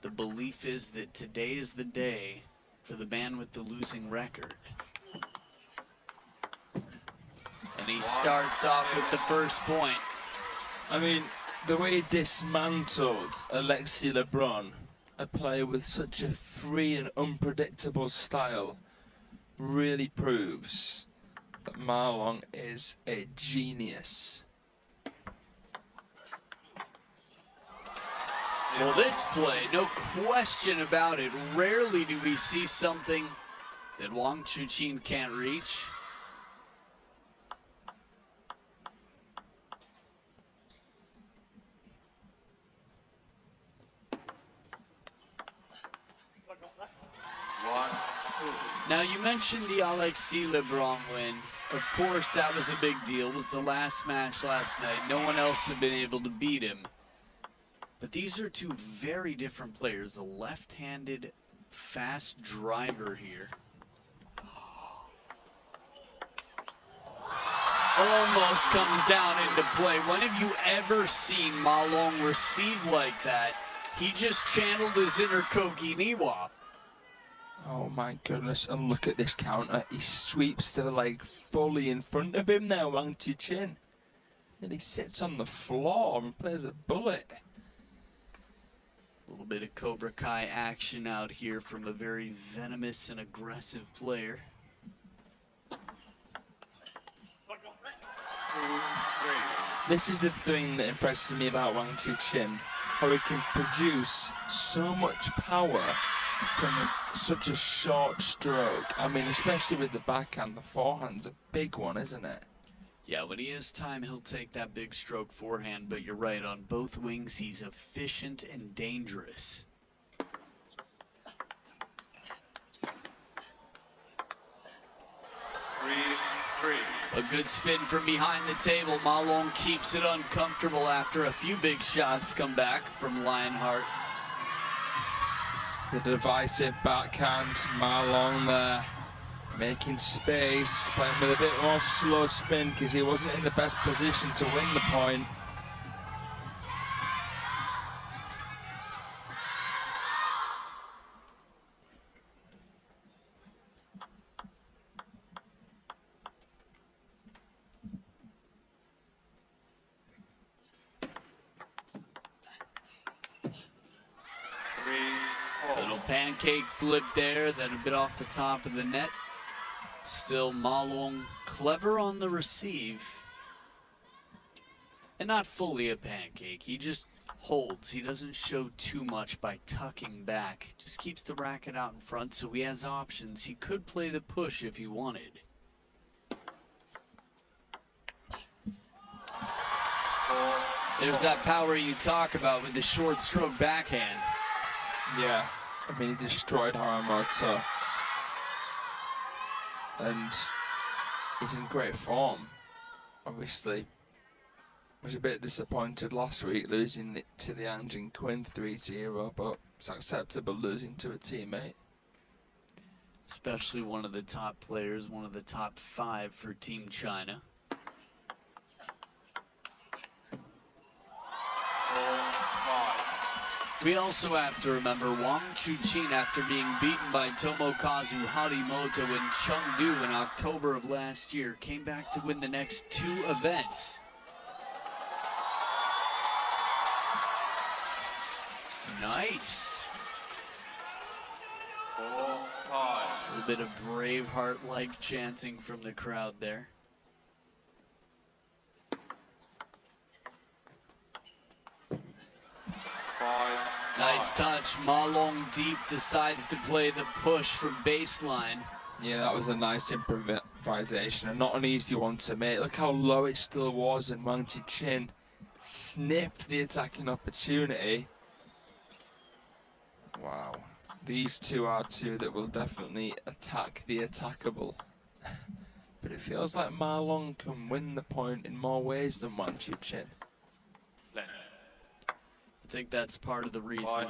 The belief is that today is the day for the man with the losing record. And he starts off with the first point. I mean, the way he dismantled Alexis Lebrun, a player with such a free and unpredictable style, really proves that Ma Long is a genius. Well, this play, no question about it. Rarely do we see something that Wang Chuqin can't reach. Now, you mentioned the Alexis Lebrun win. Of course, that was a big deal. It was the last match last night. No one else had been able to beat him. But these are two very different players. A left-handed fast driver here. Almost comes down into play. When have you ever seen Ma Long receive like that? He just channeled his inner Kogi Niwa. Oh my goodness, and look at this counter. He sweeps the leg fully in front of him now, Wang Chuqin. And he sits on the floor and plays a bullet. A little bit of Cobra Kai action out here from a very venomous and aggressive player. This is the thing that impresses me about Wang Chuqin. How he can produce so much power from such a short stroke. I mean, especially with the backhand, the forehand's a big one, isn't it? Yeah, when he has time, he'll take that big stroke forehand, but you're right, on both wings, he's efficient and dangerous. A good spin from behind the table. Ma Long keeps it uncomfortable after a few big shots come back from Lionheart. The divisive backhand, Ma Long there, making space, playing with a bit more slow spin because he wasn't in the best position to win the point. Little pancake flip there, then a bit off the top of the net. Still Ma Long clever on the receive. And not fully a pancake, he just holds. He doesn't show too much by tucking back. Just keeps the racket out in front so he has options. He could play the push if he wanted. There's that power you talk about with the short stroke backhand. Yeah, I mean, he destroyed Haramoto. And he's in great form. Obviously, was a bit disappointed last week losing to the Anjin Quinn 3-0, but it's acceptable losing to a teammate. Especially one of the top players, one of the top 5 for Team China. We also have to remember Wang Chuqin, after being beaten by Tomokazu Harimoto in Chengdu in October of last year, came back to win the next 2 events. Nice. A little bit of Braveheart-like chanting from the crowd there. Nice touch. Ma Long deep decides to play the push from baseline. Yeah, that was a nice improvisation and not an easy one to make. Look how low it still was, and Wang Chuqin sniffed the attacking opportunity. Wow. These two are two that will definitely attack the attackable. But it feels like Ma Long can win the point in more ways than Wang Chuqin. I think that's part of the reason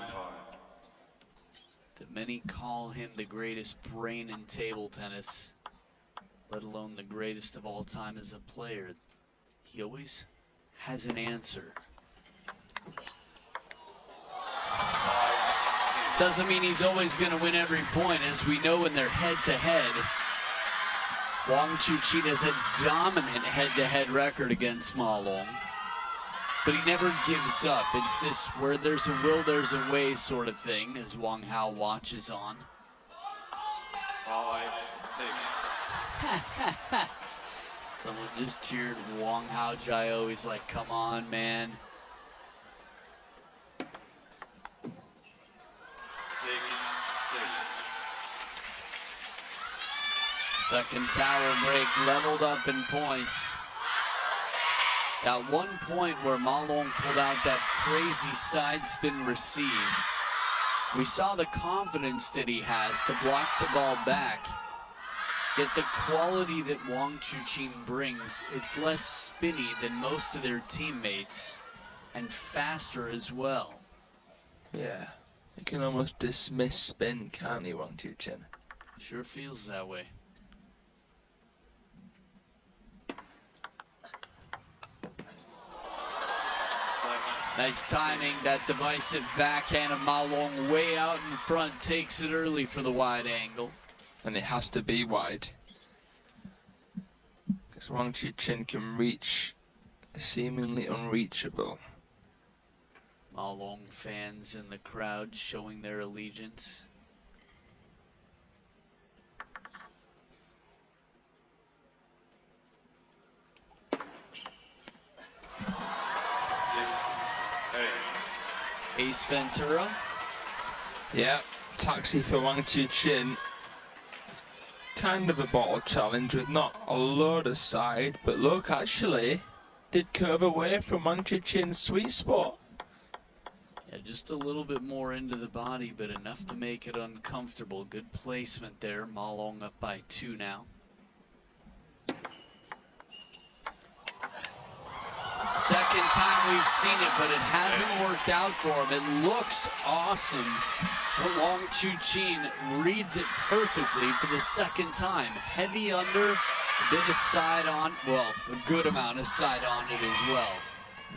that many call him the greatest brain in table tennis, let alone the greatest of all time as a player. He always has an answer. Doesn't mean he's always going to win every point. As we know in their head-to-head, Wang Chuqin has a dominant head-to-head record against Ma Long. But he never gives up. It's this where there's a will, there's a way sort of thing as Wang Hao watches on. Someone just cheered Wang Hao Jiao. He's like, come on, man. Second tower break leveled up in points. That one point where Ma Long pulled out that crazy side spin receive. We saw the confidence that he has to block the ball back. Yet the quality that Wang Chuqin brings, it's less spinny than most of their teammates and faster as well. Yeah, you can almost dismiss spin, can't you, Wang Chuqin? Sure feels that way. Nice timing, that divisive backhand of Ma Long way out in front, takes it early for the wide angle. And it has to be wide. Because Wang Chuqin can reach seemingly unreachable. Ma Long fans in the crowd showing their allegiance. Ace Ventura. Yeah, taxi for Wang Chuqin. Kind of a bottle challenge with not a load of side, but look, actually did curve away from Wang Chuqin's sweet spot. Yeah, just a little bit more into the body, but enough to make it uncomfortable. Good placement there. Ma Long up by 2 now. Second time we've seen it, but it hasn't worked out for him. It looks awesome, but Wang Chuqin reads it perfectly for the second time. Heavy under, a bit of side on, well, a good amount of side on it as well.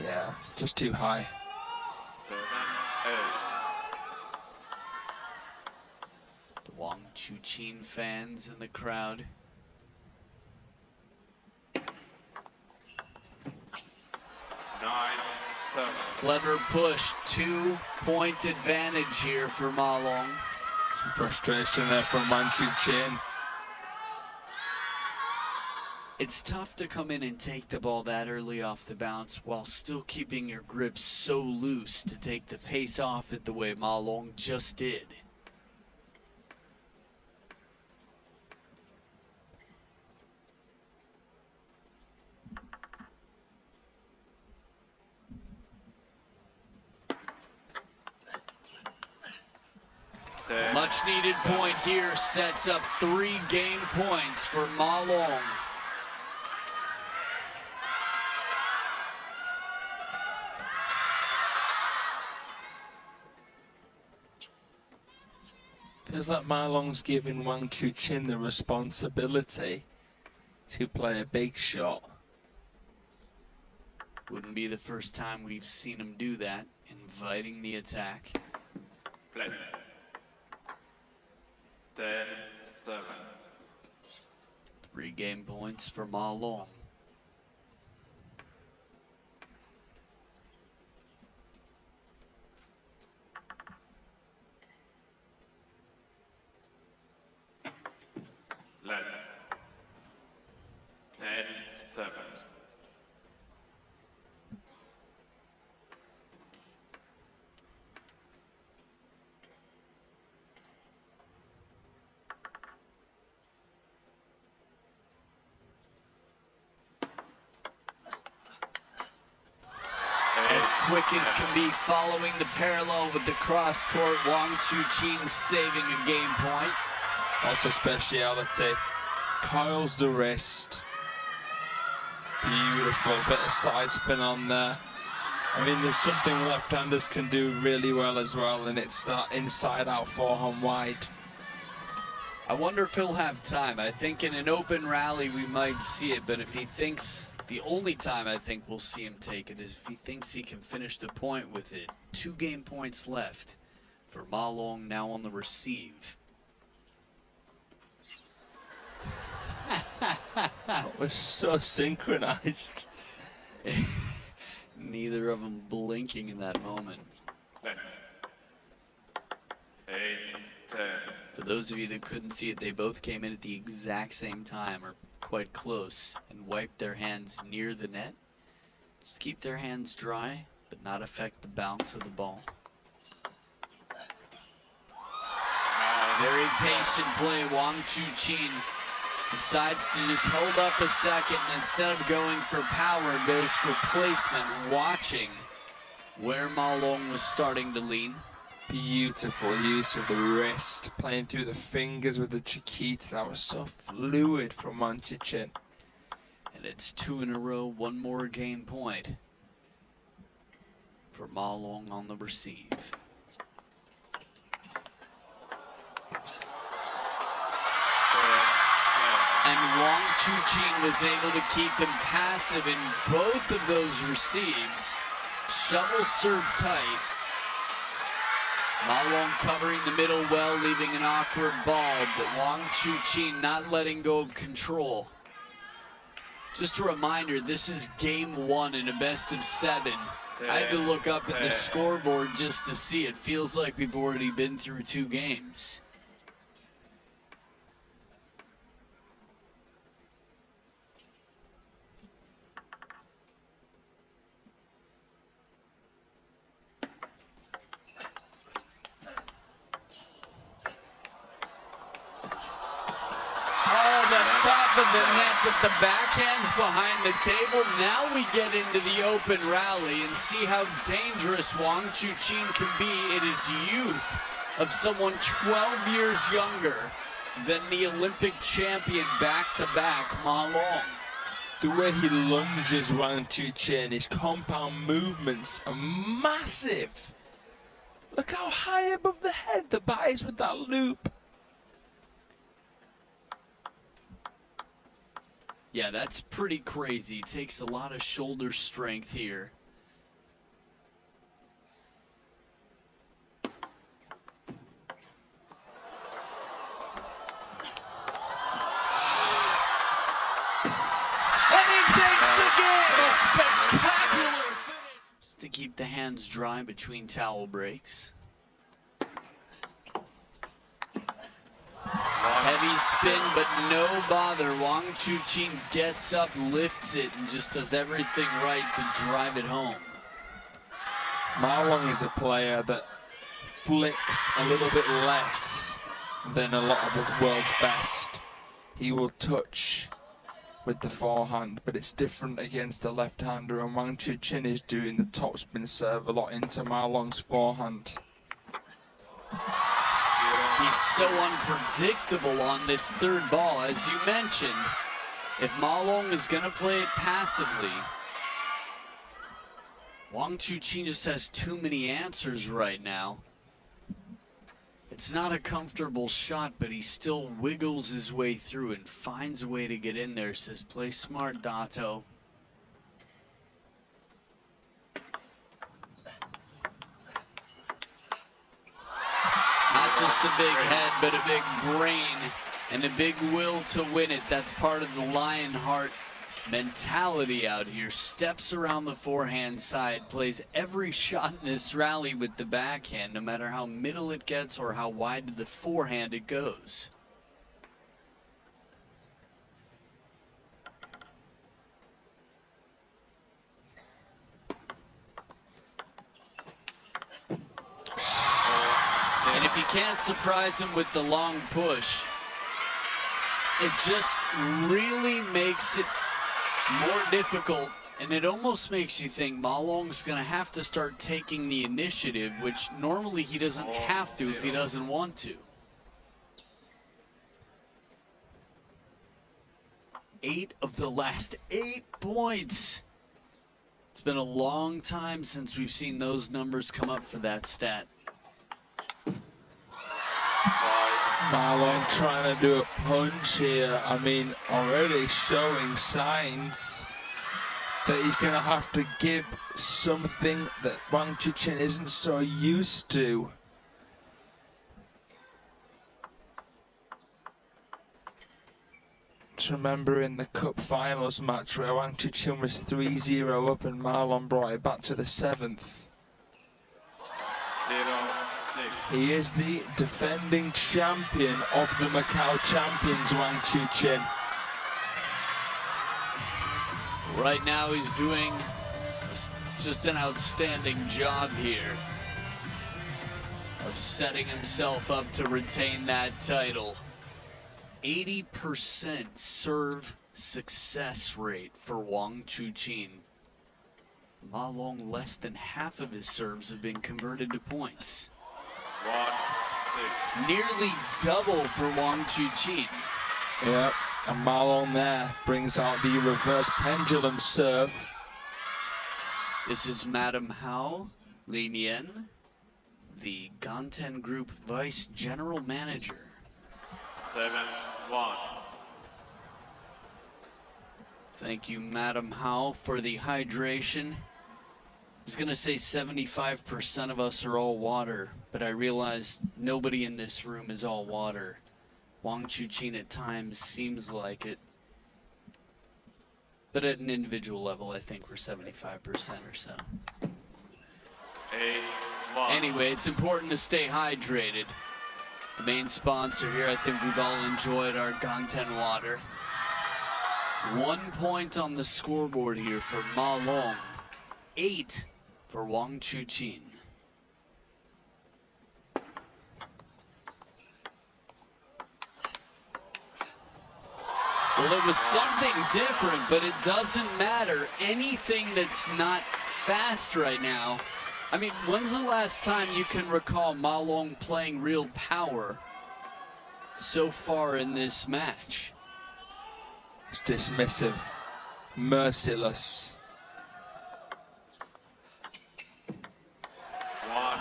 Yeah, just too high. The Wang Chuqin fans in the crowd. Clever push, 2-point advantage here for Ma Long. Some frustration there from Wang Chuqin. It's tough to come in and take the ball that early off the bounce while still keeping your grip so loose to take the pace off it the way Ma Long just did. Much needed point here sets up 3 game points for Ma Long. Feels like Ma Long's giving Wang Chuqin the responsibility to play a big shot. Wouldn't be the first time we've seen him do that, inviting the attack. 10-7. 3 game points for Ma Long. Let 10-7. Quick as can be, following the parallel with the cross court. Wang Chuqin saving a game point. That's a speciality. Coils the wrist. Beautiful bit of side spin on there. I mean, there's something left-handers can do really well as well, and it's that inside-out forehand wide. I wonder if he'll have time. I think in an open rally we might see it, but if he thinks, the only time I think we'll see him take it is if he thinks he can finish the point with it. 2 game points left. for Ma Long now on the receive. That was so synchronized. Neither of them blinking in that moment. 8-10. For those of you that couldn't see it, they both came in at the exact same time, or quite close, and wiped their hands near the net. Just keep their hands dry, but not affect the bounce of the ball. Very patient play. Wang Chuqin decides to just hold up a second, and instead of going for power, goes for placement, watching where Ma Long was starting to lean. Beautiful use of the wrist, playing through the fingers with the Chiquita. That was so fluid from Wang Chuqin. And it's 2 in a row, 1 more game point for Ma Long on the receive. And Wang Chuqin was able to keep him passive in both of those receives. Shovel serve tight. Ma Long covering the middle well, leaving an awkward ball, but Wang Chuqin not letting go of control. Just a reminder, this is game 1 in a best of 7. I had to look up at the scoreboard just to see. It feels like we've already been through 2 games. Of the net, but the backhand's behind the table. Now we get into the open rally and see how dangerous Wang Chuqin can be. It is youth of someone 12 years younger than the Olympic champion back-to-back, Ma Long. The way he lunges Wang Chuqin, his compound movements are massive. Look how high above the head the bat is with that loop. Yeah, that's pretty crazy. Takes a lot of shoulder strength here. And he takes the game! A spectacular finish! Just to keep the hands dry between towel breaks. Heavy spin, but no bother. Wang Chuqin gets up, lifts it, and just does everything right to drive it home. Ma Long is a player that flicks a little bit less than a lot of the world's best. He will touch with the forehand, but it's different against the left-hander, and Wang Chuqin is doing the topspin serve a lot into Ma Long's forehand. He's so unpredictable on this third ball. As you mentioned, if Ma Long is going to play it passively, Wang Chuqin just has too many answers right now. It's not a comfortable shot, but he still wiggles his way through and finds a way to get in there. Says, play smart, Dato. Not just a big head, but a big brain and a big will to win it. That's part of the Lionheart mentality out here. Steps around the forehand side, plays every shot in this rally with the backhand, no matter how middle it gets or how wide to the forehand it goes. And if you can't surprise him with the long push, it just really makes it more difficult, and it almost makes you think Ma Long's going to have to start taking the initiative, which normally he doesn't have to if he doesn't want to. 8 of the last 8 points. It's been a long time since we've seen those numbers come up for that stat. Ma Long trying to do a punch here. I mean, already showing signs that he's going to have to give something that Wang Chuqin isn't so used to. To remember in the Cup Finals match where Wang Chuqin was 3-0 up and Marlon brought it back to the 7th. He is the defending champion of the Macau champions, Wang Chuqin. Right now he's doing just an outstanding job here of setting himself up to retain that title. 80% serve success rate for Wang Chuqin. Ma Long, less than half of his serves have been converted to points. Nearly double for Wang Chuqin. Yep, and Ma Long there brings out the reverse pendulum serve. This is Madam Hao Li Nian, the Ganten Group Vice General Manager. 7-1. Thank you, Madam Hao, for the hydration. I was gonna say 75% of us are all water, but I realized nobody in this room is all water. Wang Chuqin at times seems like it. But at an individual level, I think we're 75% or so. 8-1. Anyway, it's important to stay hydrated. The main sponsor here, I think we've all enjoyed our Ganten water. 1 point on the scoreboard here for Ma Long. 8 for Wang Chuqin. Well, it was something different, but it doesn't matter. Anything that's not fast right now. I mean, when's the last time you can recall Ma Long playing real power so far in this match? It's dismissive, merciless. 1-10.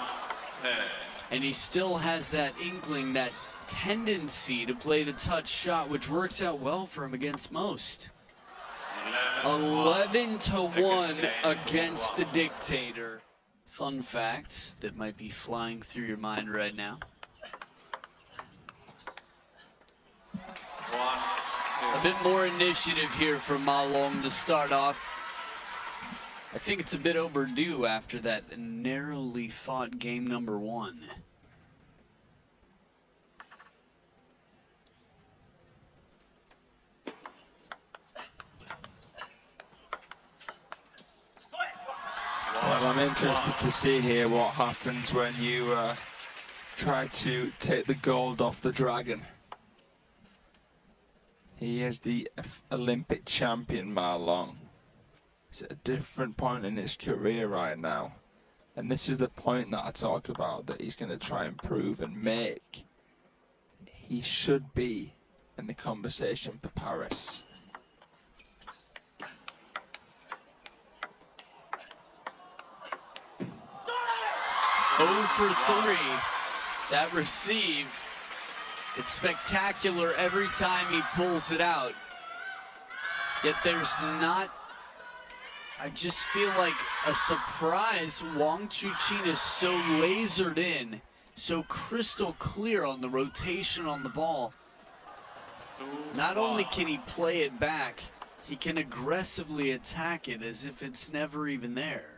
And he still has that inkling, that tendency to play the touch shot, which works out well for him against most. 11-1 against the dictator. Fun facts that might be flying through your mind right now. 1-2. A bit more initiative here from Ma Long to start off. I think it's a bit overdue after that narrowly fought game number 1. Well, I'm interested to see here what happens when you try to take the gold off the dragon. He is the Olympic champion, Ma Long. He's at a different point in his career right now. And this is the point that I talk about, that he's going to try and prove and make. He should be in the conversation for Paris. Oh for 3. That receive. It's spectacular every time he pulls it out. Yet there's not, I just feel like a surprise. Wang Chuqin is so lasered in, so crystal clear on the rotation on the ball. Not only can he play it back, he can aggressively attack it as if it's never even there.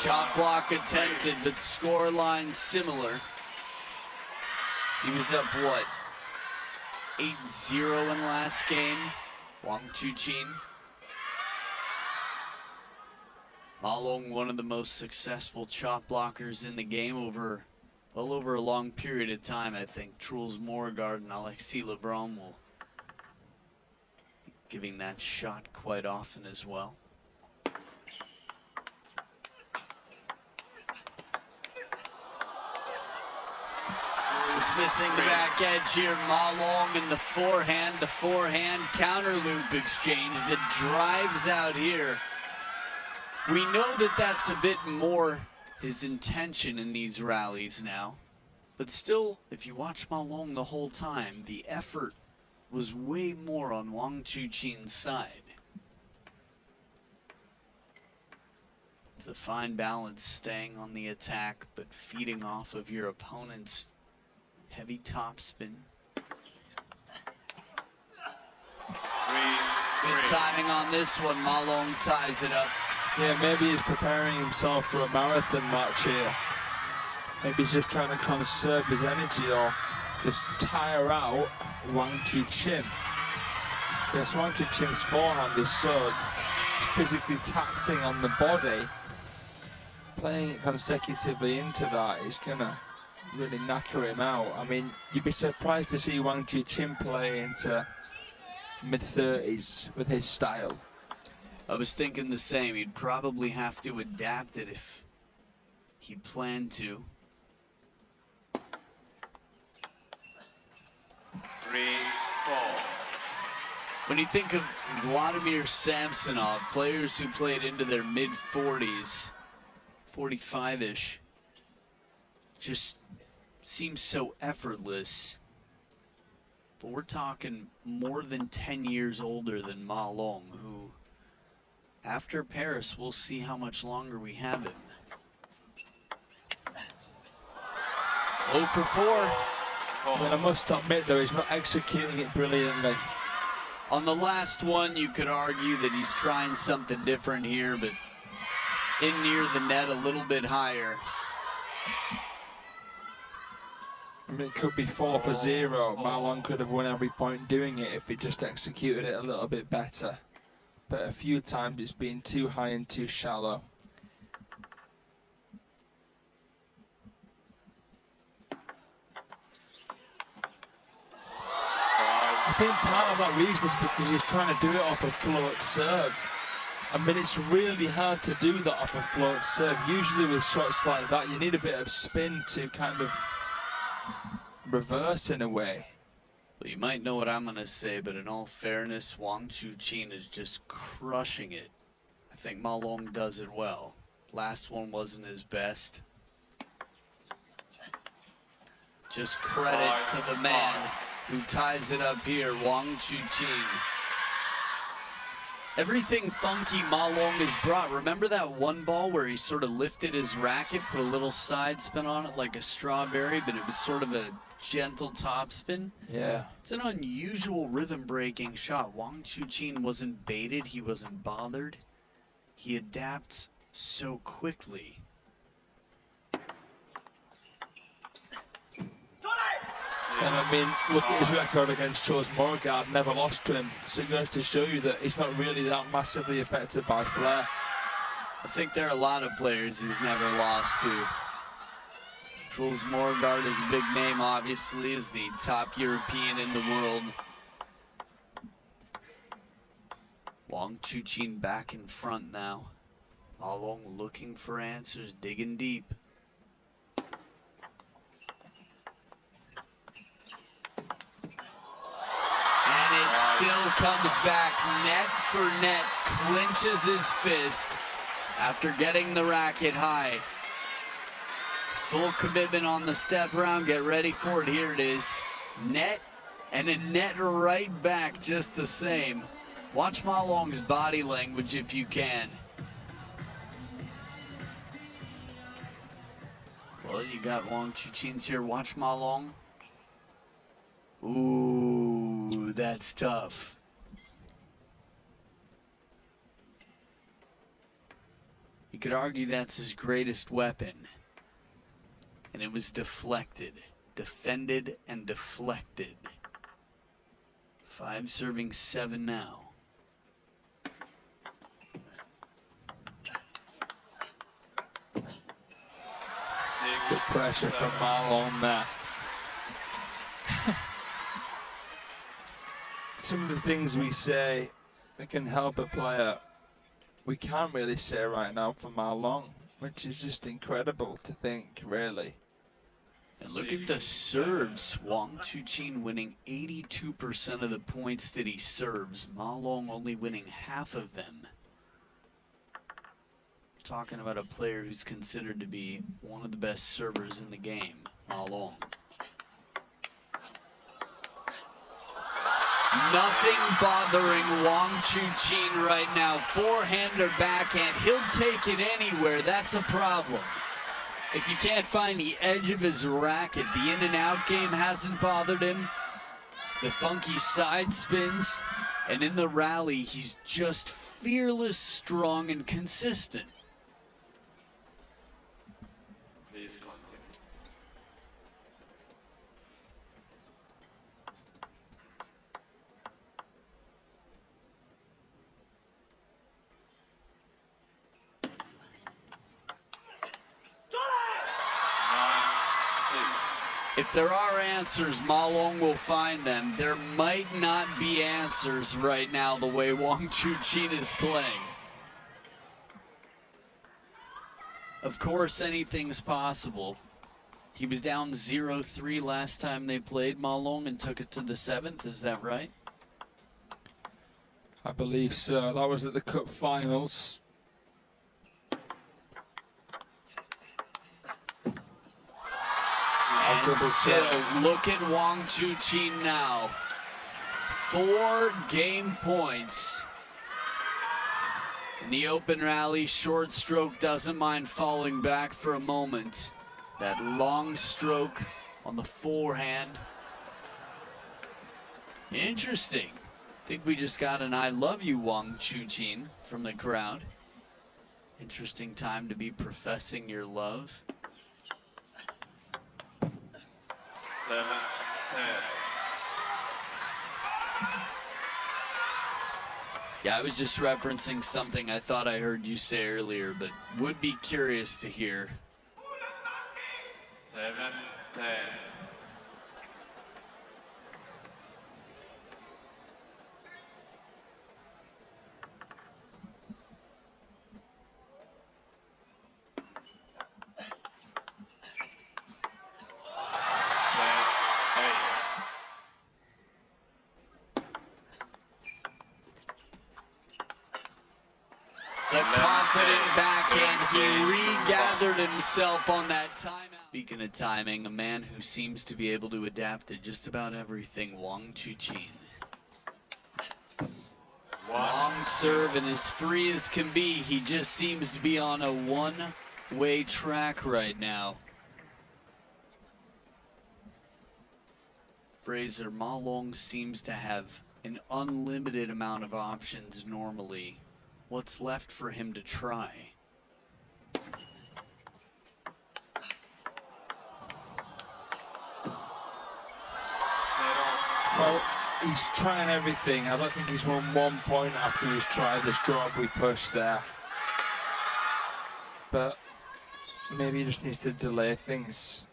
Chop block attempted, but scoreline similar. He was up, what, 8-0 in last game, Wang Chuqin. Ma Long, one of the most successful chop blockers in the game over a long period of time, I think. Truls Moregard and Alexis Lebrun will be giving that shot quite often as well. Dismissing the back edge here, Ma Long in the forehand-to-forehand counter loop exchange that drives out here. We know that that's a bit more his intention in these rallies now. But still, if you watch Ma Long the whole time, the effort was way more on Wang Chuqin's side. It's a fine balance, staying on the attack, but feeding off of your opponent's heavy topspin. Good timing on this one. Ma Long ties it up. Yeah, maybe he's preparing himself for a marathon match here. Maybe he's just trying to conserve his energy or just tire out Wang Chuqin. Because Wang Chuqin's forehand is so physically taxing on the body. Playing it consecutively into that is gonna really knacker him out. I mean, you'd be surprised to see Wang Chuqin play into mid-30s with his style. I was thinking the same. He'd probably have to adapt it if he planned to. 3-4. When you think of Vladimir Samsonov, players who played into their mid-40s, 45-ish, just seems so effortless. But we're talking more than 10 years older than Ma Long, who, after Paris, we'll see how much longer we have him. 0 for 4. I mean, I must admit, though, he's not executing it brilliantly. On the last one, you could argue that he's trying something different here, but in near the net a little bit higher. I mean, it could be 4 for 0. Ma Long could have won every point doing it if he just executed it a little bit better. But a few times it's been too high and too shallow. I think part of that reason is because he's trying to do it off a float serve. I mean, it's really hard to do that off a float serve. Usually with shots like that, you need a bit of spin to kind of reverse in a way. Well, you might know what I'm going to say, but in all fairness, Wang Chuqin is just crushing it. I think Ma Long does it well. Last one wasn't his best. Just credit to the man who ties it up here, Wang Chuqin. Everything funky Ma Long has brought. Remember that one ball where he sort of lifted his racket, put a little side spin on it like a strawberry, but it was sort of a gentle topspin? Yeah. It's an unusual rhythm-breaking shot. Wang Chuqin wasn't baited. He wasn't bothered. He adapts so quickly. And I mean, look at his record against Charles Morgard, never lost to him. So it goes to show you that he's not really that massively affected by flair. I think there are a lot of players he's never lost to. Truls Morgard is a big name, obviously, is the top European in the world. Wang Chuqin back in front now. Ma Long looking for answers, digging deep. And it still comes back net for net, clinches his fist after getting the racket high. Full commitment on the step round. Get ready for it. Here it is. Net and a net right back just the same. Watch Ma Long's body language if you can. Well, you got Wang Chuqin's here. Watch Ma Long. Ooh, that's tough. You could argue that's his greatest weapon. And it was deflected, defended, and deflected. 5 serving 7 now. Good pressure from Ma Long there. Some of the things we say that can help a player, we can't really say right now for Ma Long, which is just incredible to think, really. And look at the serves. Wang Chuqin winning 82% of the points that he serves. Ma Long only winning half of them. Talking about a player who's considered to be one of the best servers in the game, Ma Long. Nothing bothering Wang Chuqin right now. Forehand or backhand, he'll take it anywhere. That's a problem. If you can't find the edge of his racket, the in and out game hasn't bothered him. The funky side spins, and in the rally, he's just fearless, strong, and consistent. Please continue. If there are answers, Ma Long will find them. There might not be answers right now the way Wang Chuqin is playing. Of course, anything's possible. He was down 0-3 last time they played, Ma Long, and took it to the 7th. Is that right? I believe so. That was at the Cup Finals. And still, look at Wang Chuqin now. 4 game points. In the open rally, short stroke doesn't mind falling back for a moment. That long stroke on the forehand. Interesting. I think we just got an I love you, Wang Chuqin, from the crowd. Interesting time to be professing your love. 7, 10. Yeah, I was just referencing something I thought I heard you say earlier, but would be curious to hear. 7, 10. The confident backhand, he regathered himself on that timeout. Speaking of timing, a man who seems to be able to adapt to just about everything, Wang Chuqin. Long serve and as free as can be. He just seems to be on a one-way track right now. Fraser, Ma Long seems to have an unlimited amount of options normally. What's left for him to try? Well, he's trying everything. I don't think he's won 1 point after he's tried the strawberry push there. But maybe he just needs to delay things.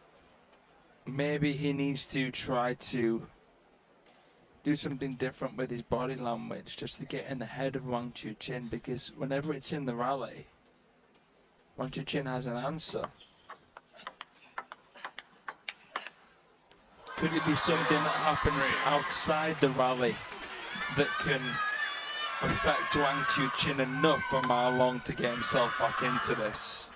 Maybe he needs to try to do something different with his body language just to get in the head of Wang Chuqin, because whenever it's in the rally, Wang Chuqin has an answer. Could it be something that happens outside the rally that can affect Wang Chuqin enough for Ma Long to get himself back into this?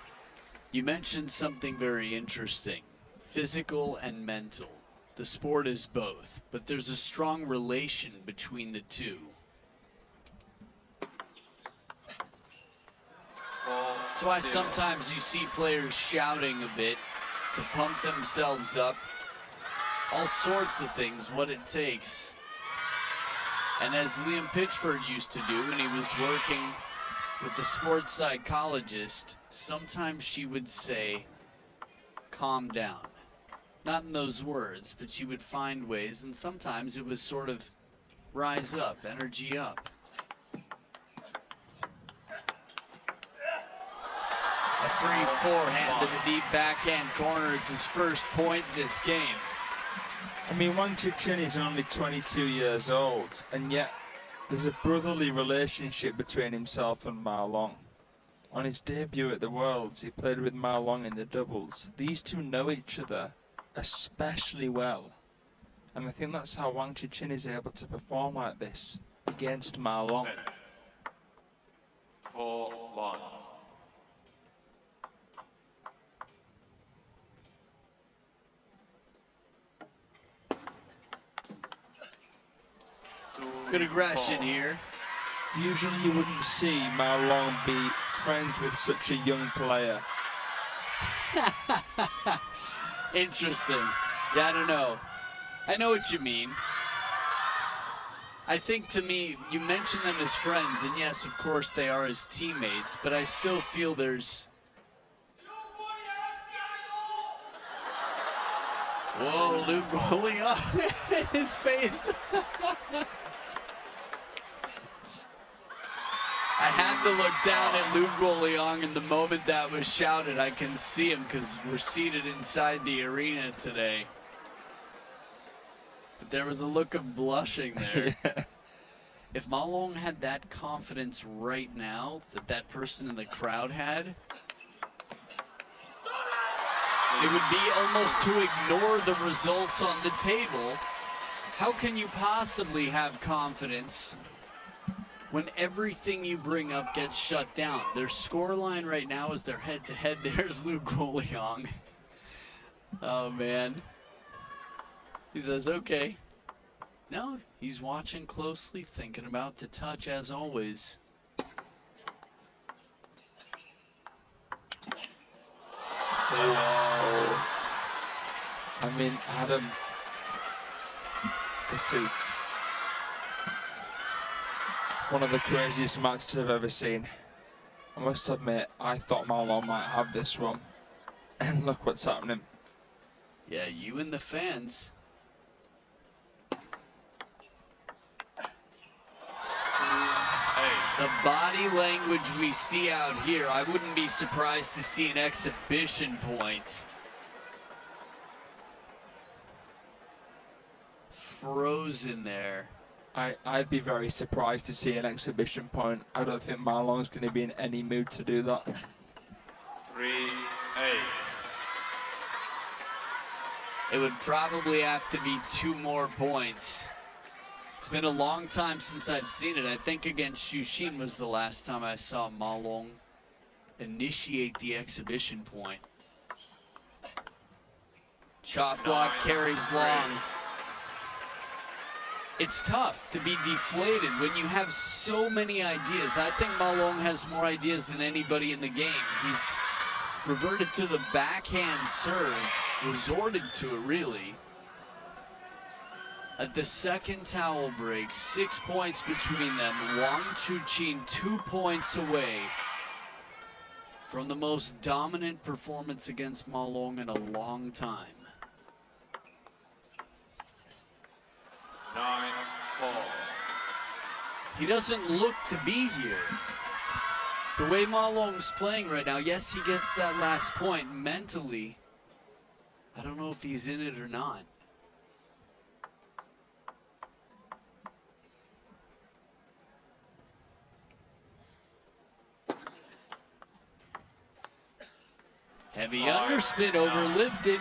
You mentioned something very interesting, physical and mental. The sport is both, but there's a strong relation between the two. That's why sometimes you see players shouting a bit to pump themselves up. All sorts of things, what it takes. And as Liam Pitchford used to do when he was working with the sports psychologist, sometimes she would say, calm down. Not in those words, but she would find ways, and sometimes it was sort of rise up, energy up. A free forehand to the deep backhand corner. It's his first point this game. I mean, Wang Chuqin is only 22 years old, and yet there's a brotherly relationship between himself and Ma Long. On his debut at the Worlds, he played with Ma Long in the doubles. These two know each other especially well, and I think that's how Wang Chuqin is able to perform like this against Ma Long. 4-1. Good aggression here. Usually you wouldn't see Mao Long be friends with such a young player. Interesting. Yeah, I don't know. I know what you mean. I think to me, you mention them as friends, and yes, of course they are as teammates, but I still feel there's... Whoa, Luke rolling up his face. I had to look down at Luke Goliong, and the moment that was shouted, I can see him because we're seated inside the arena today. But there was a look of blushing there. If Ma Long had that confidence right now that that person in the crowd had, it would be almost to ignore the results on the table. How can you possibly have confidence when everything you bring up gets shut down? Their scoreline right now is their head-to-head. There's Luke Goliong. Oh, man. He says, okay. No, he's watching closely, thinking about the touch as always. Whoa. I mean, Adam, this is one of the craziest matches I've ever seen. I must admit, I thought Mao Long might have this one. And look what's happening. Yeah, you and the fans. The body language we see out here, I wouldn't be surprised to see an exhibition point. Frozen there. I'd be very surprised to see an exhibition point. I don't think Mao Long's going to be in any mood to do that. 3-8. It would probably have to be 2 more points. It's been a long time since I've seen it. I think against Shushin was the last time I saw Ma Long initiate the exhibition point. Chop block carries long. It's tough to be deflated when you have so many ideas. I think Ma Long has more ideas than anybody in the game. He's reverted to the backhand serve, resorted to it really. At the second towel break, 6 points between them. Wang Chuqin 2 points away from the most dominant performance against Ma Long in a long time. 9-4. He doesn't look to be here. The way Ma Long's playing right now, yes, he gets that last point mentally. I don't know if he's in it or not. Heavy underspin overlifted.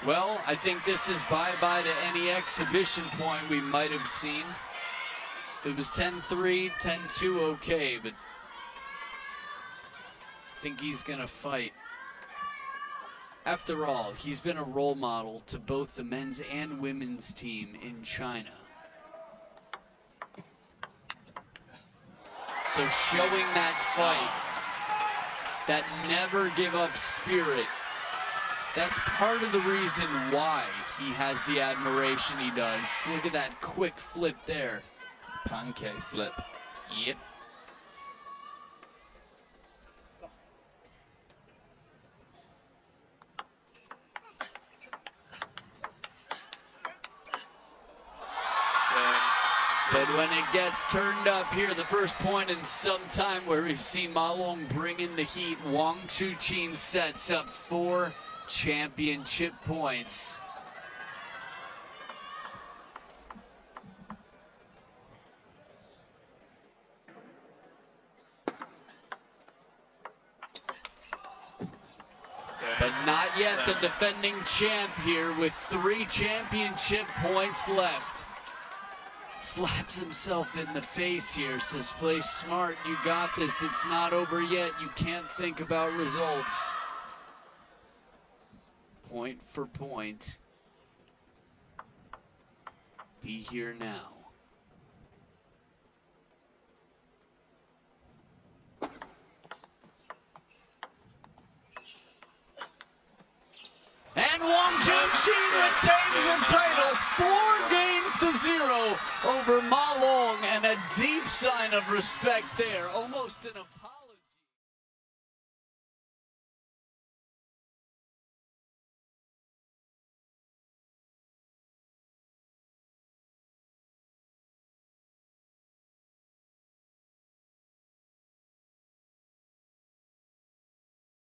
Well, I think this is bye-bye to any exhibition point we might have seen. If it was 10-3, 10-2, okay, but I think he's gonna fight. After all, he's been a role model to both the men's and women's team in China. So showing that fight, that never give up spirit, that's part of the reason why he has the admiration he does. Look at that quick flip there. Pancake flip. Yep. But when it gets turned up here, the first point in some time where we've seen Ma Long bring in the heat, Wang Chuqin sets up 4 championship points. But not yet the defending champ here with 3 championship points left. Slaps himself in the face here, says play smart, you got this, it's not over yet, you can't think about results. Point for point. Be here now. retains the title 4-0 over Ma Long, and a deep sign of respect there, almost an apology.